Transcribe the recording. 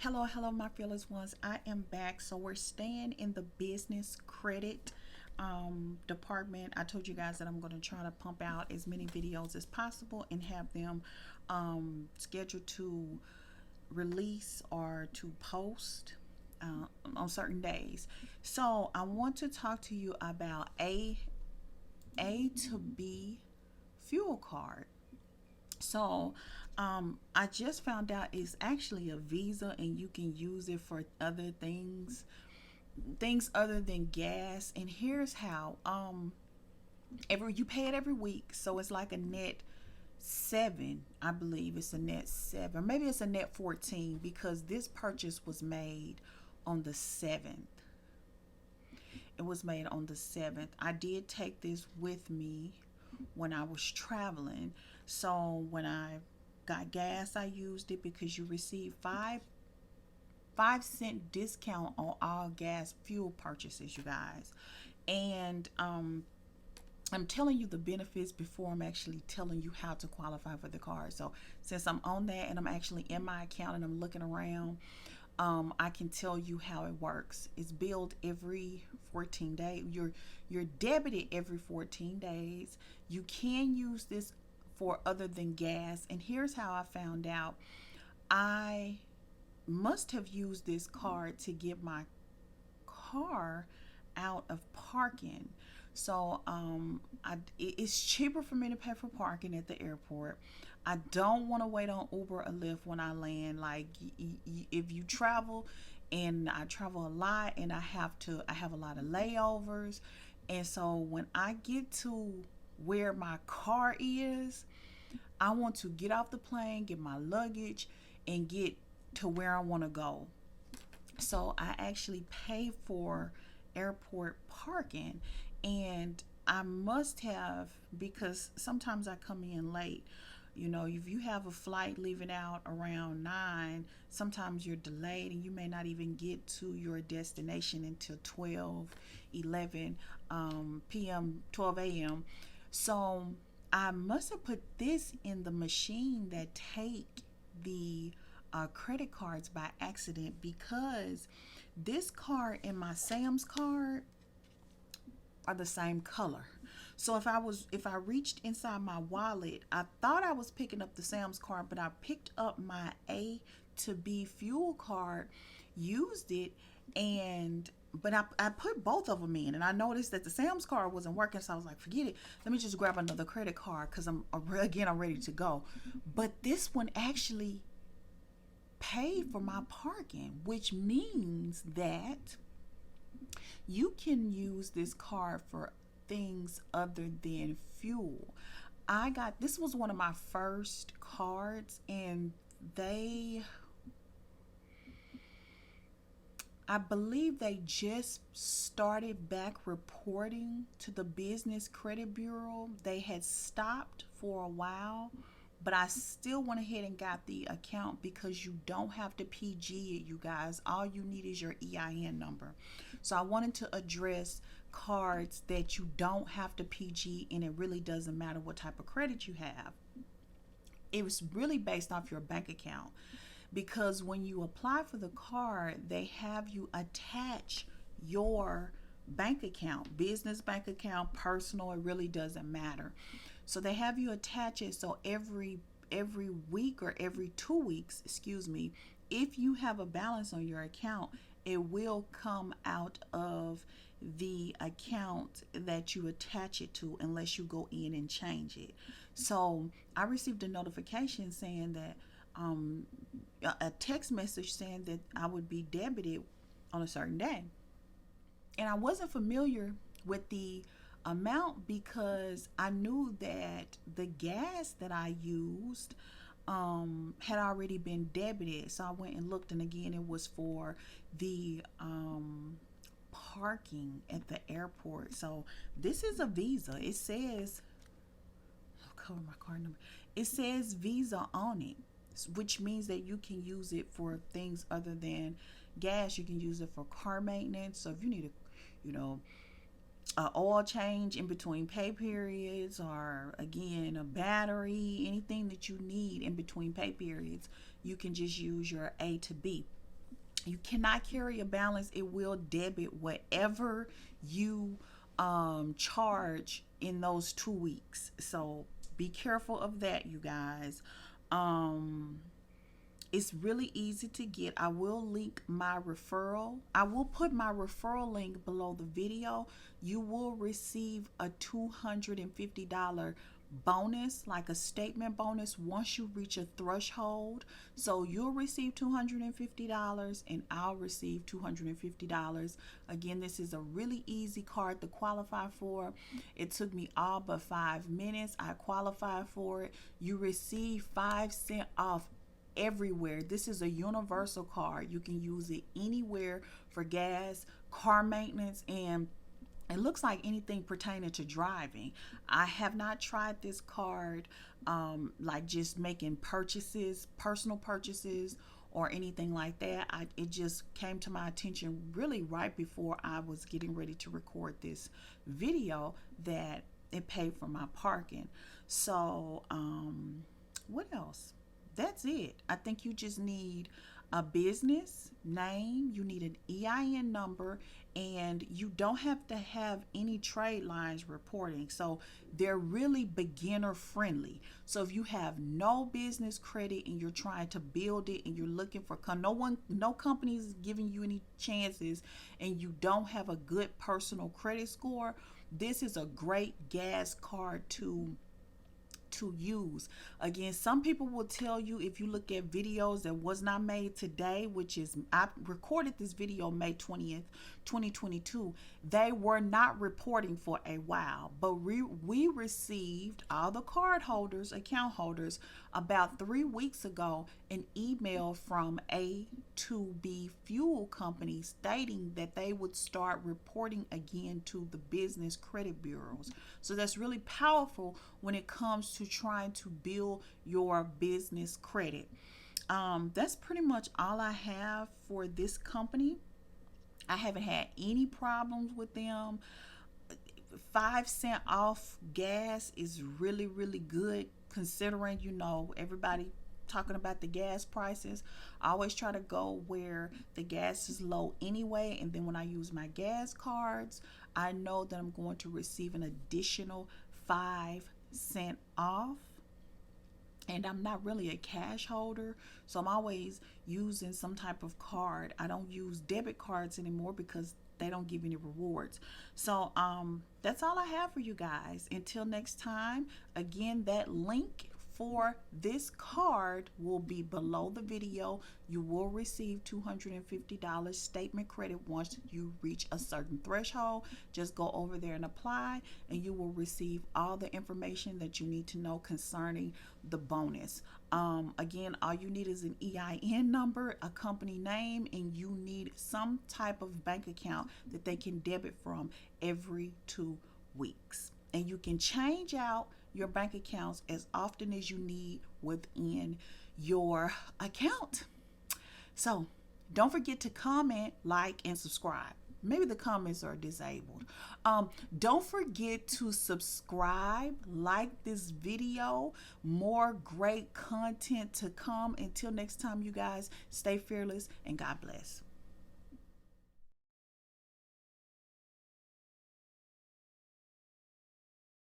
Hello, my fearless ones. I am back. So we're staying in the business credit department. I told you guys that I'm going to try to pump out as many videos as possible and have them scheduled to release or to post on certain days. So I want to talk to you about A to B fuel card. So, I just found out it's actually a Visa, and you can use it for other things other than gas. And here's how: every you pay it every week, so it's like a net seven. I believe it's a net seven, maybe it's a net 14 because this purchase was made on the 7th. It was made on the 7th. I did take this with me when I was traveling. So when I got gas, I used it because you receive 5 cent discount on all gas fuel purchases, you guys. And I'm telling you the benefits before I'm actually telling you how to qualify for the card. So since I'm on that and I'm actually in my account and I'm looking around, I can tell you how it works. It's billed every 14 days. You're debited every 14 days. You can use this for other than gas. And here's how I found out. I must have used this card to get my car out of parking. So it's cheaper for me to pay for parking at the airport. I don't want to wait on Uber or Lyft when I land. Like if you travel, and I travel a lot, and I have a lot of layovers, and so when I get to where my car is, I want to get off the plane, get my luggage, and get to where I want to go. So I actually pay for airport parking, and I must have, because sometimes I come in late. You know, if you have a flight leaving out around 9, sometimes you're delayed and you may not even get to your destination until 12, 11 p.m., 12 a.m. So I must have put this in the machine that take the credit cards by accident, because this card and my Sam's card are the same color. So if I reached inside my wallet, I thought I was picking up the Sam's card, but I picked up my A to B fuel card, used it, and but I put both of them in, and I noticed that the Sam's card wasn't working, so I was like, forget it. Let me just grab another credit card because I'm ready to go. But this one actually paid for my parking, which means that you can use this card for things other than fuel. I got this was one of my first cards, and they I believe they just started back reporting to the Business Credit Bureau. They had stopped for a while, but I still went ahead and got the account because you don't have to PG it, you guys. All you need is your EIN number. So I wanted to address cards that you don't have to PG, and it really doesn't matter what type of credit you have. It was really based off your bank account, because when you apply for the card, they have you attach your bank account, business bank account, personal, it really doesn't matter. So they have you attach it, so every week or every 2 weeks, excuse me, if you have a balance on your account, it will come out of the account that you attach it to, unless you go in and change it. So I received a notification saying that um, a text message saying that I would be debited on a certain day. And I wasn't familiar with the amount because I knew that the gas that I used had already been debited. So I went and looked, and again, it was for the parking at the airport. So this is a Visa. It says, I'll cover my card number. It says Visa on it, which means that you can use it for things other than gas. You can use it for car maintenance. So if you need you know, a oil change in between pay periods, or again a battery, anything that you need in between pay periods, you can just use your A to B. You cannot carry a balance. It will debit whatever you charge in those 2 weeks. So be careful of that, you guys. Um, it's really easy to get. I will link my referral. I will put my referral link below the video. You will receive a $250 bonus, like a statement bonus, once you reach a threshold. So you'll receive $250 and I'll receive $250. Again, this is a really easy card to qualify for. It took me all but 5 minutes. I qualified for it. You receive 5 cents off everywhere. This is a universal card. You can use it anywhere for gas, car maintenance, and it looks like anything pertaining to driving. I have not tried this card like just making purchases, personal purchases, or anything like that. It just came to my attention really right before I was getting ready to record this video that it paid for my parking. So, what else? That's it. I think you just need a business name, you need an EIN number, and you don't have to have any trade lines reporting. So they're really beginner friendly. So if you have no business credit and you're trying to build it and you're looking for no company is giving you any chances, and you don't have a good personal credit score, this is a great gas card to use. Again, some people will tell you, if you look at videos that was not made today, which is, I recorded this video May 20th 2022, they were not reporting for a while, but we received, all the card holders, account holders, about 3 weeks ago, an email from A2B Fuel Company stating that they would start reporting again to the business credit bureaus. So that's really powerful when it comes to trying to build your business credit. That's pretty much all I have for this company. I haven't had any problems with them. 5 cent off gas is really, really good, considering, everybody talking about the gas prices. I always try to go where the gas is low anyway, and then when I use my gas cards, I know that I'm going to receive an additional 5 cent off. And I'm not really a cash holder, so I'm always using some type of card. I don't use debit cards anymore because they don't give any rewards. So that's all I have for you guys. Until next time, again, that link for this card will be below the video. You will receive $250 statement credit once you reach a certain threshold. Just go over there and apply, and you will receive all the information that you need to know concerning the bonus. Again, all you need is an EIN number, a company name, and you need some type of bank account that they can debit from every 2 weeks. And you can change out your bank accounts as often as you need within your account. So don't forget to comment, like, and subscribe. Maybe the comments are disabled. Don't forget to subscribe, like this video. More great content to come. Until next time, you guys, stay fearless and God bless.